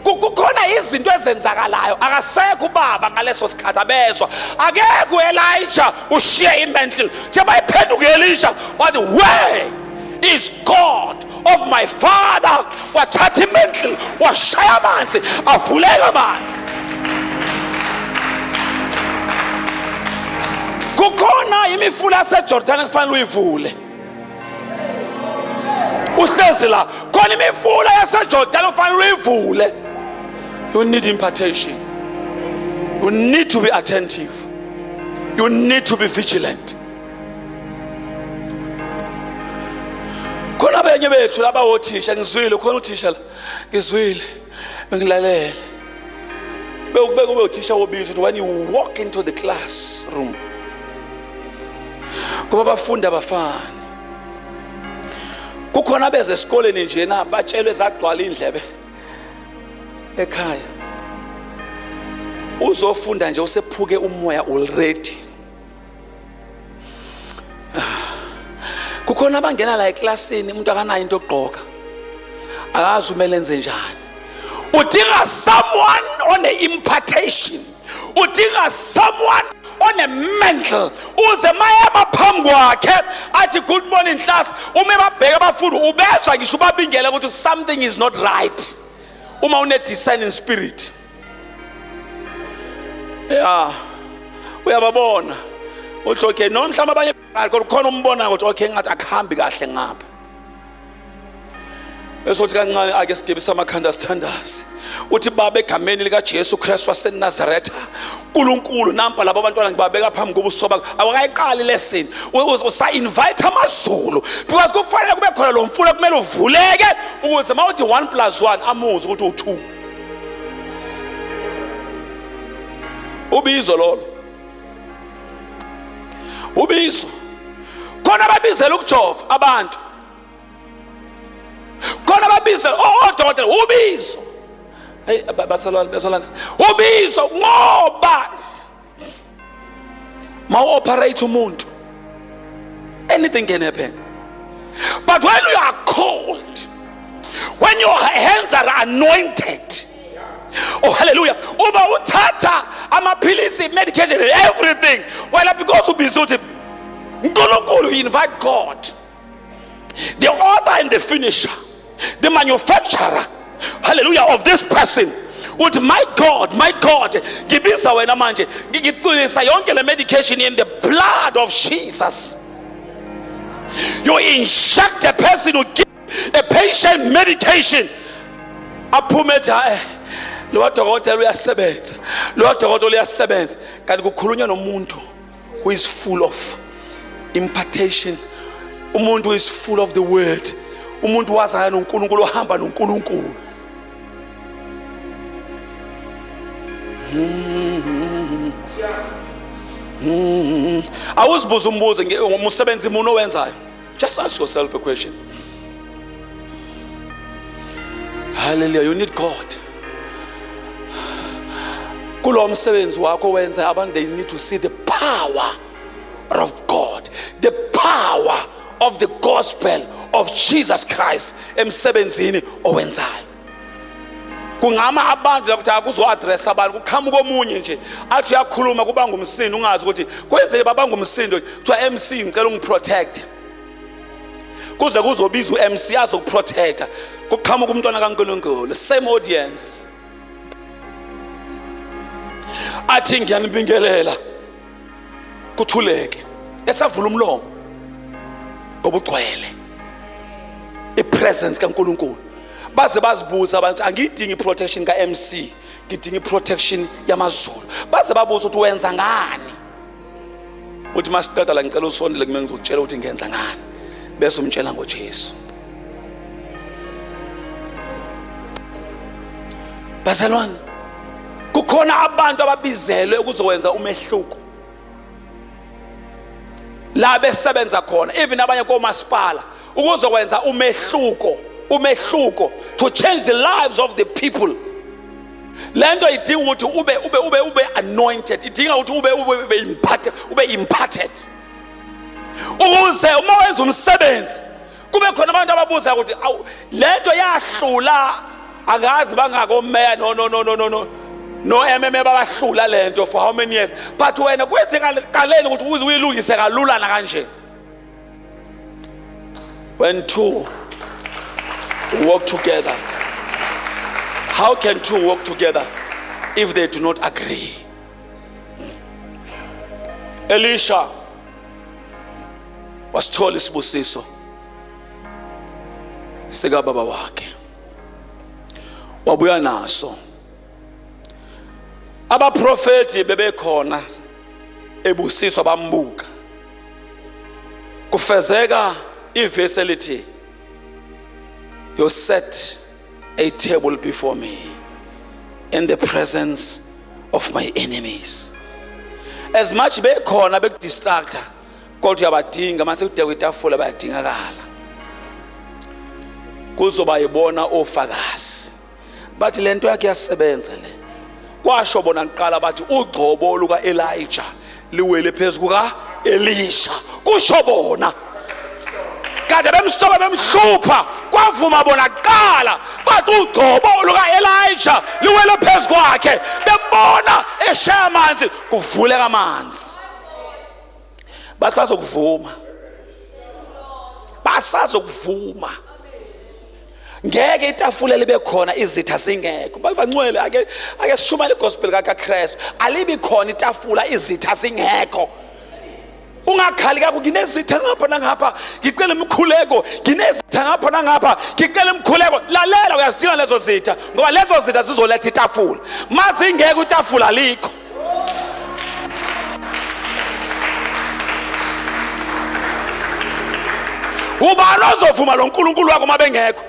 Kukhona izinto ezenzakalayo akasekho ubaba ngaleso sikhathi abezwa akekho Elijah ushiye imantle njengoba iphenduka Elisha wathi where is God of my father? Wathatha imantle washaya amanzi avuleka amanzi. Kukhona imifula yaseJordan kufanele uyivule. Uhlezi la khona imifula yaseJordan kufanele uyivule. You need impartation. You need to be attentive. You need to be vigilant. Khona benye bethu laba othisha ngizwile khona uthisha la ngizwile bengilalele. Bekube uthisha wobizwa when you walk into the classroom kuba bafunda abafana. Kukhona beze esikoleni nje na batshelwe zagcwala indlebe ekhaya. Uzofunda nje usephuke umoya already. Kukhona abangena la eclassini umuntu akanayo into ogqoka. Akazi umele enze njani. Udinga someone on an impartation. Udinga someone on a mental uze mayema phambi kwakhe athi good morning class uma babheka abafundi ubezwa ngisho babingela ukuthi something is not right uma une discerning spirit. Yeah, uyababona uthi okay noma mhlawumbe abanye kodwa khona umbona ukuthi okay ngathi akhambi kahle ngapha esothi kancane ake sigebisa amakhanda sithandaze uthi baba egameni lika Jesu Christ waseNazaretha uNkulunkulu nampa labo abantwana ngibabeka phambi kobuso bakho awakayiqali lesson usa invite amazulu because kufanele kube khona lo mfula kumele uvuleke ukuze mawuthi 1 + 1 amuze ukuthi u2 ubizo lolo ubizo khona babizela ukujova abantu khona babizela odokotela ubizo. Hey basalwana ubizo ngoba ma operate umuntu anything can happen, but when you are called, when your hands are anointed, oh hallelujah, uma uthatha amaphilisi, medication, everything. Well, because we be you invite God, the author and the finisher, the manufacturer, hallelujah, of this person. With my God, give me the medication in the blood of Jesus. You inject a person who give a patient meditation. Lord dokotela uyasebenza, Lord dokotela uyasebenza, kanti kukhulunywa nomuntu who is full of impartation, umuntu who is full of the word, umuntu wazayo noNkulunkulu, ohamba noNkulunkulu. Awuzibuza umbuzo ngomsebenzi muno owenzayo. Just ask yourself a question. Hallelujah, you need God. Kulo msebenzi wakho wenza abantu, they need to see the power of God, the power of the gospel of Jesus Christ emsebenzini owenzayo. Kungama abantu ukuthi akuzo address abantu, kuqhamuka omunye nje athi uyakhuluma kuba ngumsindo, ungazi ukuthi kwenzeke baba ngumsindo, kuthiwa MC ngicela ungiprotect. Kuze kuzobizwa uMC azokuprotecta, kuqhamuka umntwana kaNkulunkulu, same audience. Athi ngiyanibingelela kuthuleke, esavula umlomo ngoba ugcwele ipresence kaNkulunkulu. Baze bazibuza abantu, angidingi protection kaMC, ngidinga protection yamazulu. Baze babuza ukuthi wenza ngani, uthi masiqeda la ngicela usondele kumele ngizokutshela ukuthi ngenza ngani, bese umtshela ngoJesu. Bazalwane, kukhona abantu ababizelwe ukuzowenza umehluko la besebenza khona, even abanye komasipala, ukuzokwenza umehluko, to change the lives of the people. Lento idinga ukuthi ube anointed, idinga ukuthi ube imparted. Ukuze uma wenza umsebenzi kube khona abantu ababuza ukuthi lento yahlula, akazi bangako meya no MMA babahlula lento for how many years, but wena kwenzekaleni ukuthi uze uyilungise kalula na kanje. When two walk together, how can two walk together if they do not agree? Elisha was told isibusiso sika baba wakhe, wabuya naso. Abaprofeti bebekhona ebusiswa bambuka, kufezeka ivesi elithi, you set a table before me in the presence of my enemies. As much bekhona bekudistracta, kodwa yabadinga mase kude kwetafula bayadingakala. Kuzoba yibona ofakazi bathi lento yakhe yasebenza le. Kwasho bona ngiqala bathi ugcobo luka Elijah liwele phezulu kuka Elisha. Kusho bona kade bemstoba bemhlupha, kwavuma bona kuqala bathi ugcobo luka Elijah liwele phezulu kwakhe, bembona eshaya amanzi, kuvuleka amanzi. Basazokuvuma ngeke itafula libe khona izitha zingekho. Bangcwele ake sishuma le gospel kaKristu, alibi khona itafula izitha zingekho. Ungakhali kaku nginezitha ngapha nangapha, ngicela imkhuleko, nginezitha ngapha nangapha, ngicela imkhuleko. Lalela, uyazidinga lezo zitha ngoba lezo zitha zizoletha itafula. Mazingeke itafula likho. Ubani ozovuma lo nkulunkulu wakho mabengekho?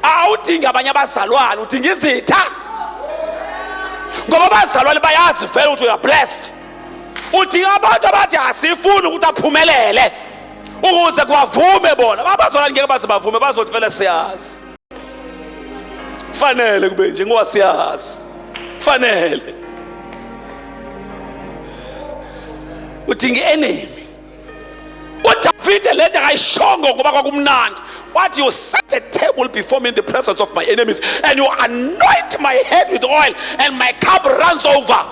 Awudingi abanye abazalwane, udinga izitha. Ngoba abazalwane bayazi vele ukuthi uya blessed. Udinga abantu abathi asifuni ukuthi aphumelele ukuze kwavume bona. Abazalwane ngeke baze bavume, bazothi vele siyazi. Fanele kube nje ngoba siyazi. Fanele. Udinga enemy. uDavide lento akayishongo ngoba kwakumnandi. What you set a table before me in the presence of my enemies, and you anoint my head with oil, and my cup runs over.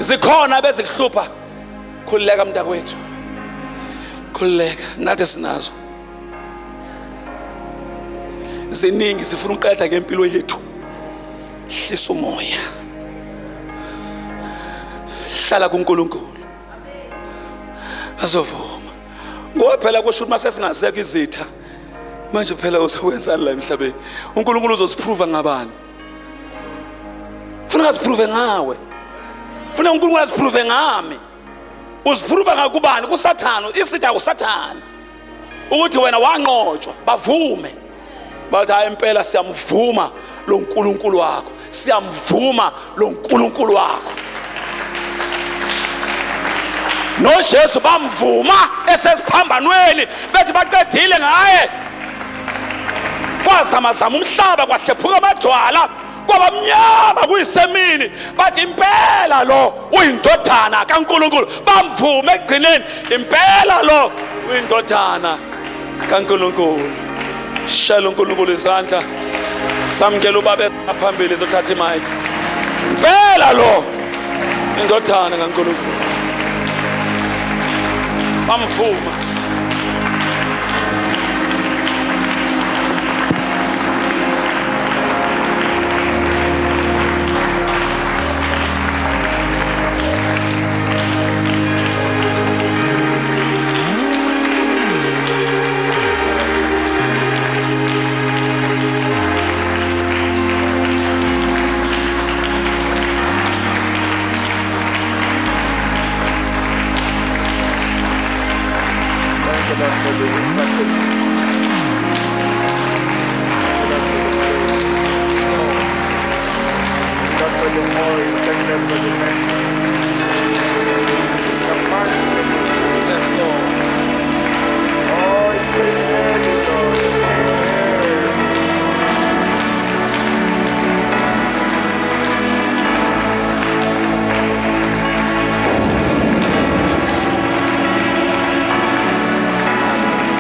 zikhona bezikuhlupha, khululeka mntakwethu, khululeka, nathi sinazo ziningi, zifuna ukuqeda ngempilo yethu. Hlisa umoya, hlala kuNkulunkulu, azovuma. Ngoba phela kusho ukuthi mase singazeka izitha, manje phela uzokwenzani la emhlabeni? uNkulunkulu uzosiprova ngabani? Ufuna asiprove ngawe, ufuna uNkulunkulu asiprove ngami. Uziprova ngakubani? kuSathane. Isitha uSathane ukuthi wena wanqotshwa. Bavume bathi hayi impela siyamvuma lo uNkulunkulu wakho, siyamvuma lo uNkulunkulu wakho. NoJesu bamvuma esesiphambanweni, bethi baqedile ngaye. Kwazamazama umhlaba, kwahlephuka amadwala, kwaba mnyama kuyisemini, bathi impela lo uyindodana kaNkulunkulu. Bamvuma ekugcineni, impela lo uyindodana kaNkulunkulu. Shela uNkulunkulu izandla, samukela uBaba phambili, ezothatha imayiki. Impela lo indodana kaNkulunkulu, bamvuma. Yes, Lord.